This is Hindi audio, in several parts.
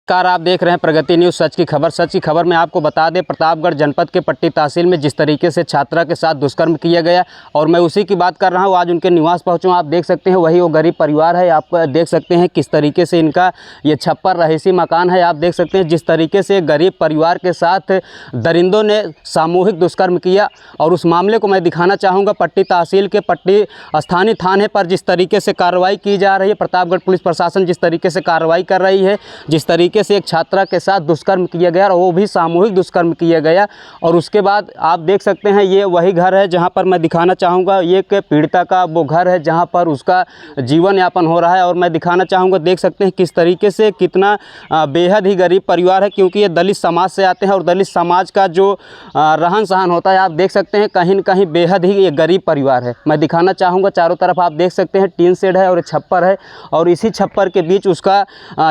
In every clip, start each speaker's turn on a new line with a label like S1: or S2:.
S1: कार आप देख रहे हैं प्रगति न्यूज़ सच की खबर। सच की खबर में आपको बता दें, प्रतापगढ़ जनपद के पट्टी तहसील में जिस तरीके से छात्रा के साथ दुष्कर्म किया गया और मैं उसी की बात कर रहा हूं। आज उनके निवास पहुंचूं। आप देख सकते हैं वही वो गरीब परिवार है। आप देख सकते हैं किस तरीके से इनका ये छप्पर रहीसी मकान है। आप देख सकते हैं जिस तरीके से गरीब परिवार के साथ दरिंदों ने सामूहिक दुष्कर्म किया और उस मामले को मैं दिखाना चाहूँगा। पट्टी तहसील के पट्टी स्थानीय थाने पर जिस तरीके से कार्रवाई की जा रही है, प्रतापगढ़ पुलिस प्रशासन जिस तरीके से कार्रवाई कर रही है, जिस तरीके से एक छात्रा के साथ दुष्कर्म किया गया और वो भी सामूहिक दुष्कर्म किया गया। और उसके बाद आप देख सकते हैं ये वही घर है जहां पर मैं दिखाना चाहूँगा। ये एक पीड़िता का वो घर है जहां पर उसका जीवन यापन हो रहा है और मैं दिखाना चाहूँगा। देख सकते हैं किस तरीके से कितना बेहद ही गरीब परिवार है, क्योंकि ये दलित समाज से आते हैं और दलित समाज का जो रहन सहन होता है आप देख सकते हैं कहीं न कहीं बेहद ही ये गरीब परिवार है। मैं दिखाना चाहूँगा चारों तरफ आप देख सकते हैं टीन शेड है और छप्पर है और इसी छप्पर के बीच उसका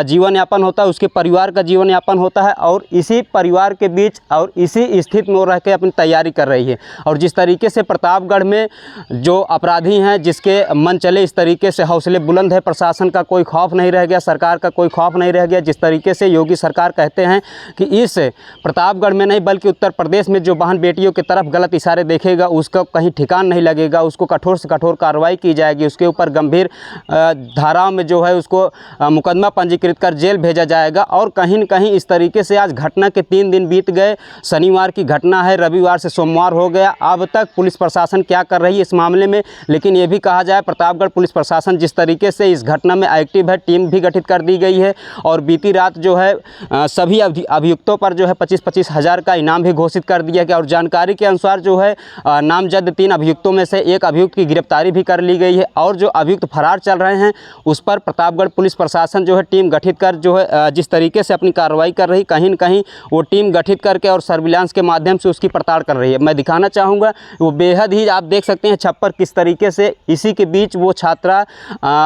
S1: जीवन यापन होता है, उसके परिवार का जीवन यापन होता है और इसी परिवार के बीच और इसी स्थिति में वो रह के अपनी तैयारी कर रही है। और जिस तरीके से प्रतापगढ़ में जो अपराधी हैं, जिसके मन चले इस तरीके से हौसले बुलंद है, प्रशासन का कोई खौफ नहीं रह गया, सरकार का कोई खौफ नहीं रह गया। जिस तरीके से योगी सरकार कहते हैं कि इस प्रतापगढ़ में नहीं बल्कि उत्तर प्रदेश में जो बहन बेटियों की तरफ गलत इशारे देखेगा उसका कहीं ठिकान नहीं लगेगा, उसको कठोर से कठोर कार्रवाई की जाएगी, उसके ऊपर गंभीर धाराओं में जो है उसको मुकदमा पंजीकृत कर जेल भेजा जाएगा। और कहीं न कहीं इस तरीके से आज घटना के 3 दिन बीत गए। शनिवार की घटना है, रविवार से सोमवार हो गया। अब तक पुलिस प्रशासन क्या कर रही है इस मामले में, लेकिन ये भी कहा जाए प्रतापगढ़ पुलिस प्रशासन जिस तरीके से इस घटना में एक्टिव है, टीम भी गठित कर दी गई है और बीती रात जो है सभी अभियुक्तों पर जो है 25-25 हज़ार का इनाम भी घोषित कर दिया गया। और जानकारी के अनुसार जो है नामजद 3 अभियुक्तों में से एक अभियुक्त की गिरफ्तारी भी कर ली गई है और जो अभियुक्त फरार चल रहे हैं उस पर प्रतापगढ़ पुलिस प्रशासन जो है टीम गठित कर जो है जिस तरीके से अपनी कार्रवाई कर रही, कहीं न कहीं वो टीम गठित करके और सर्विलांस के माध्यम से उसकी पड़ताल कर रही है। मैं दिखाना चाहूँगा वो बेहद ही आप देख सकते हैं छप्पर किस तरीके से, इसी के बीच वो छात्रा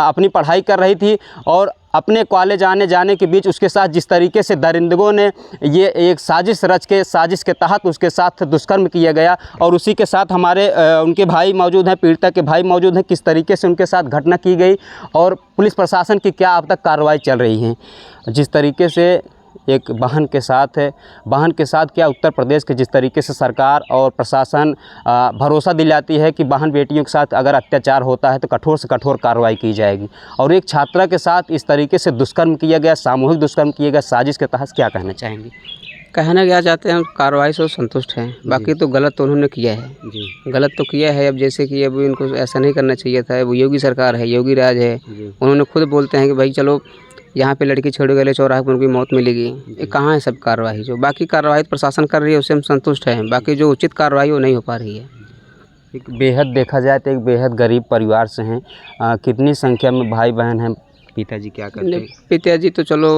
S1: अपनी पढ़ाई कर रही थी और अपने कॉलेज आने जाने के बीच उसके साथ जिस तरीके से दरिंदों ने ये एक साजिश रच के साजिश के तहत उसके साथ दुष्कर्म किया गया। और उसी के साथ हमारे उनके भाई मौजूद हैं, पीड़िता के भाई मौजूद हैं, किस तरीके से उनके साथ घटना की गई और पुलिस प्रशासन की क्या अब तक कार्रवाई चल रही है। जिस तरीके से एक बहन के साथ है, बहन के साथ क्या उत्तर प्रदेश के जिस तरीके से सरकार और प्रशासन भरोसा दिलाती है कि बहन बेटियों के साथ अगर अत्याचार होता है तो कठोर से कठोर कार्रवाई की जाएगी और एक छात्रा के साथ इस तरीके से दुष्कर्म किया गया, सामूहिक दुष्कर्म किया गया साजिश के तहत, क्या कहना चाहेंगे?
S2: कहना क्या चाहते हैं, कार्रवाई से संतुष्ट हैं। बाकी तो गलत तो उन्होंने किया है जी, गलत तो किया है। अब जैसे कि अब इनको ऐसा नहीं करना चाहिए था। वो योगी सरकार है, योगी राज है, उन्होंने खुद बोलते हैं कि भाई चलो यहाँ पे लड़की छोड़ गए चौराहे पर उनकी मौत मिलेगी। ये कहाँ है सब कार्रवाई? जो बाकी कार्रवाई तो प्रशासन कर रही है उससे हम संतुष्ट हैं, बाकी जो उचित कार्रवाई वो नहीं हो पा रही है।
S1: एक बेहद देखा जाए तो एक बेहद गरीब परिवार से हैं। कितनी संख्या में भाई बहन हैं? पिताजी क्या करते हैं?
S2: पिताजी तो चलो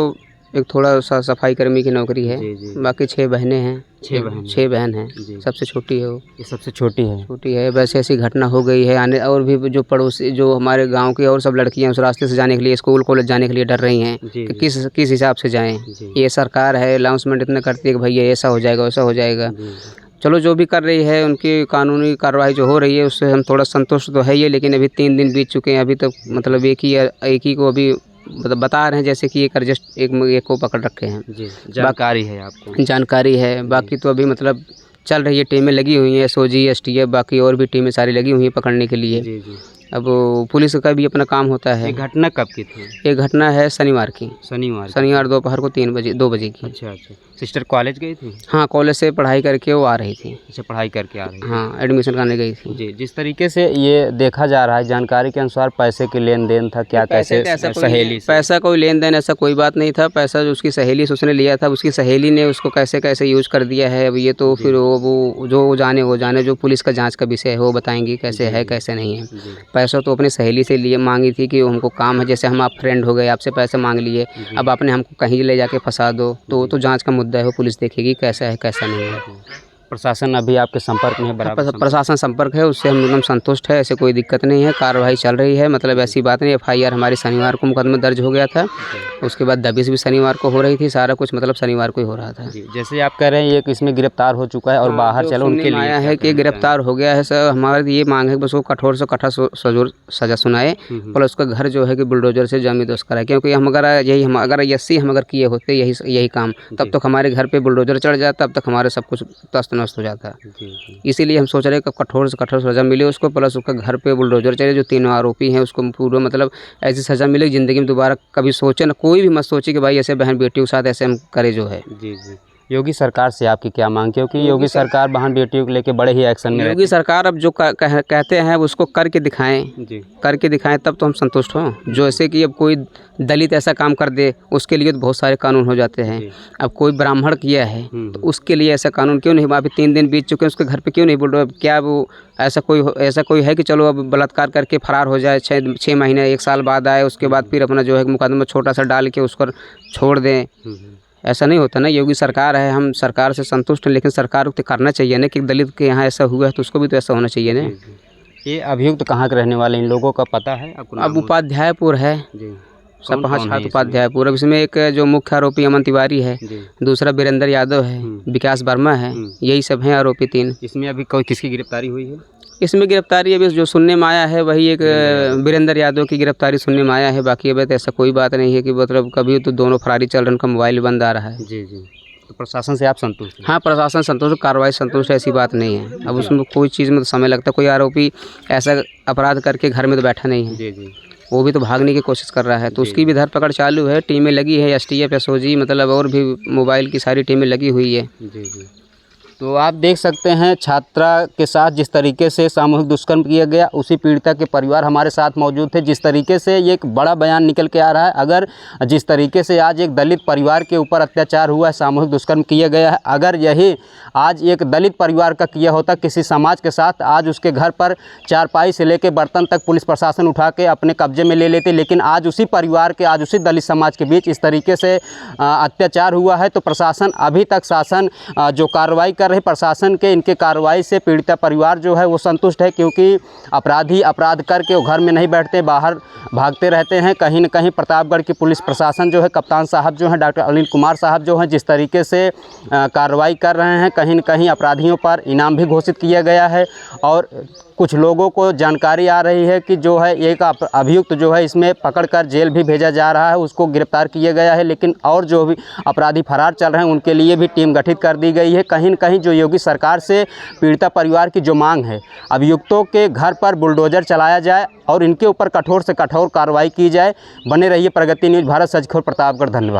S2: एक थोड़ा सा सफाई कर्मी की नौकरी है जी। बाकी 6 बहनें हैं। 6 बहन हैं, सबसे छोटी है वो।
S1: ये सबसे छोटी है।
S2: वैसे ऐसी घटना हो गई है। आने और भी जो पड़ोसी जो हमारे गांव की और सब लड़कियां उस रास्ते से जाने के लिए, स्कूल कॉलेज जाने के लिए डर रही हैं कि किस हिसाब से जाएं। ये सरकार है अनाउंसमेंट इतना करती है कि भैया ऐसा हो जाएगा वैसा हो जाएगा। चलो जो भी कर रही है उनकी कानूनी कार्रवाई जो हो रही है उससे हम थोड़ा संतुष्ट तो है ही, लेकिन अभी 3 दिन बीत चुके हैं। अभी तक मतलब एक ही को अभी बता रहे हैं जैसे कि एक जस्ट एक को पकड़ रखे हैं
S1: जी। जानकारी है आपको?
S2: जानकारी है। बाकी तो अभी मतलब चल रही है, टीमें लगी हुई हैं, SOG STF बाकी और भी टीमें सारी लगी हुई हैं पकड़ने के लिए जी। अब पुलिस का भी अपना काम होता है।
S1: ये घटना कब की थी?
S2: ये घटना है शनिवार की।
S1: शनिवार
S2: दोपहर को 2 बजे की।
S1: अच्छा। सिस्टर कॉलेज गई थी?
S2: हाँ, कॉलेज से पढ़ाई करके वो आ रही थी।
S1: अच्छा, पढ़ाई करके आ रही थी।
S2: हाँ, एडमिशन करने गई थी
S1: जी। जिस तरीके से ये देखा जा रहा है जानकारी के अनुसार पैसे के लेन देन था, क्या कैसे? सहेली से
S2: पैसा कोई लेन देन ऐसा कोई बात नहीं था। पैसा जो उसकी सहेली से उसने लिया था, उसकी सहेली ने उसको कैसे यूज कर दिया है। अब ये तो फिर वो जो जाने जो पुलिस का जाँच का विषय है वो बताएंगी कैसे है कैसे नहीं है। पैसा तो अपनी सहेली से लिए मांगी थी कि हमको काम है, जैसे हम आप फ्रेंड हो गए, आपसे पैसे मांग लिए, अब आपने हमको कहीं ले जाके फंसा दो तो जांच का मुद्दा है, वो पुलिस देखेगी कैसा है कैसा नहीं है।
S1: प्रशासन अभी आपके संपर्क में है? बराबर
S2: प्रशासन संपर्क है, उससे हम एकदम संतुष्ट है, ऐसे कोई दिक्कत नहीं है, कार्रवाई चल रही है, मतलब ऐसी बात नहीं। FIR हमारी शनिवार को मुकदमा दर्ज हो गया था, उसके बाद दबिश भी शनिवार को हो रही थी, सारा कुछ मतलब शनिवार को ही हो रहा था।
S1: जैसे आप कह रहे हैं एक इसमें गिरफ्तार हो चुका है और बाहर चलो उनके लिए
S2: आया है कि गिरफ्तार हो गया है सर। हमारी ये मांग है बस वो कठोर से कठोर सजा सुनाए, प्लस उसका घर जो है कि बुलडोजर से जमींदोज कराए, क्योंकि हम अगर हम अगर किए होते यही काम, तब तक हमारे घर पे बुलडोजर चढ़ जाता, तब तक हमारे सब कुछ तस्त नस्त हो जाता। इसीलिए हम सोच रहे हैं कि कठोर से कठोर सज़ा मिले उसको, प्लस उसका घर पे बुलडोजर चले, जो तीनों आरोपी हैं उसको पूरा मतलब ऐसी सज़ा मिले ज़िंदगी में दोबारा कभी सोचे ना, कोई भी मत सोचे कि भाई ऐसे बहन बेटियों के साथ ऐसे हम करे जो है।
S1: जी। योगी सरकार से आपकी क्या मांग, क्योंकि योगी सरकार बहन बेटियों को लेके बड़े ही एक्शन में
S2: योगी सरकार अब जो कहते हैं उसको करके दिखाएं
S1: जी।
S2: करके दिखाएं, तब तो हम संतुष्ट हों। जो ऐसे कि अब कोई दलित ऐसा काम कर दे उसके लिए तो बहुत सारे कानून हो जाते हैं, अब कोई ब्राह्मण किया है तो उसके लिए ऐसा कानून क्यों नहीं? अभी 3 दिन बीत चुके हैं, उसके घर पे क्यों नहीं बोल रहे? क्या वो ऐसा कोई है कि चलो अब बलात्कार करके फरार हो जाए, 6 महीने 1 साल बाद आए, उसके बाद फिर अपना जो है मुकदमा छोटा सा डाल के उसको छोड़ दें? ऐसा नहीं होता ना। योगी सरकार है, हम सरकार से संतुष्ट हैं, लेकिन सरकार को तो करना चाहिए ना कि दलित के यहाँ ऐसा हुआ है तो उसको भी तो ऐसा होना चाहिए ना।
S1: ये अभियुक्त कहाँ के रहने वाले इन लोगों का पता है आपको?
S2: अब उपाध्यायपुर है, सब 5 छात्र उपाध्यायपुर। अब इसमें एक जो मुख्य आरोपी अमन तिवारी है, दूसरा वीरेंद्र यादव है, विकास वर्मा है, यही सब हैं आरोपी 3।
S1: इसमें अभी कोई किसकी गिरफ्तारी हुई है?
S2: इसमें गिरफ्तारी अभी जो सुनने में आया है वही एक वीरेंद्र यादव की गिरफ्तारी सुनने में आया है, बाकी अभी तो ऐसा कोई बात नहीं है कि मतलब कभी तो दोनों फरारी चल रहे हैं, उनका मोबाइल बंद आ रहा है।
S1: जी। तो प्रशासन से आप संतुष्ट हैं?
S2: हाँ, प्रशासन संतुष्ट, कार्रवाई संतुष्ट, ऐसी बात नहीं है। अब उसमें कोई चीज़ में तो समय लगता है, कोई आरोपी ऐसा अपराध करके घर में तो बैठा नहीं है।
S1: जी।
S2: वो भी तो भागने की कोशिश कर रहा है, तो उसकी भी धरपकड़ चालू है, टीमें लगी है, STF SOG मतलब और भी मोबाइल की सारी टीमें लगी हुई है।
S1: जी। तो आप देख सकते हैं छात्रा के साथ जिस तरीके से सामूहिक दुष्कर्म किया गया, उसी पीड़िता के परिवार हमारे साथ मौजूद थे। जिस तरीके से ये एक बड़ा बयान निकल के आ रहा है, अगर जिस तरीके से आज एक दलित परिवार के ऊपर अत्याचार हुआ है, सामूहिक दुष्कर्म किया गया है, अगर यही आज एक दलित परिवार का किया होता किसी समाज के साथ, आज उसके घर पर चारपाई से लेकर बर्तन तक पुलिस प्रशासन उठा के अपने कब्जे में ले लेते। लेकिन आज उसी परिवार के, आज उसी दलित समाज के बीच इस तरीके से अत्याचार हुआ है, तो प्रशासन अभी तक शासन जो कार्रवाई कर रही, प्रशासन के इनके कार्रवाई से पीड़िता परिवार जो है वो संतुष्ट है, क्योंकि अपराधी अपराध करके वो घर में नहीं बैठते, बाहर भागते रहते हैं। कहीं न कहीं प्रतापगढ़ की पुलिस प्रशासन जो है, कप्तान साहब जो हैं, डॉक्टर अनिल कुमार साहब जो हैं, जिस तरीके से कार्रवाई कर रहे हैं, कहीं न कहीं अपराधियों पर इनाम भी घोषित किया गया है। और कुछ लोगों को जानकारी आ रही है कि जो है एक अभियुक्त जो है इसमें पकड़कर जेल भी भेजा जा रहा है, उसको गिरफ्तार किया गया है। लेकिन और जो भी अपराधी फरार चल रहे हैं उनके लिए भी टीम गठित कर दी गई है। कहीं न कहीं जो योगी सरकार से पीड़िता परिवार की जो मांग है, अभियुक्तों के घर पर बुलडोजर चलाया जाए और इनके ऊपर कठोर से कठोर कार्रवाई की जाए। बने रहिए प्रगति न्यूज़ भारत, सच खबर प्रतापगढ़। धन्यवाद।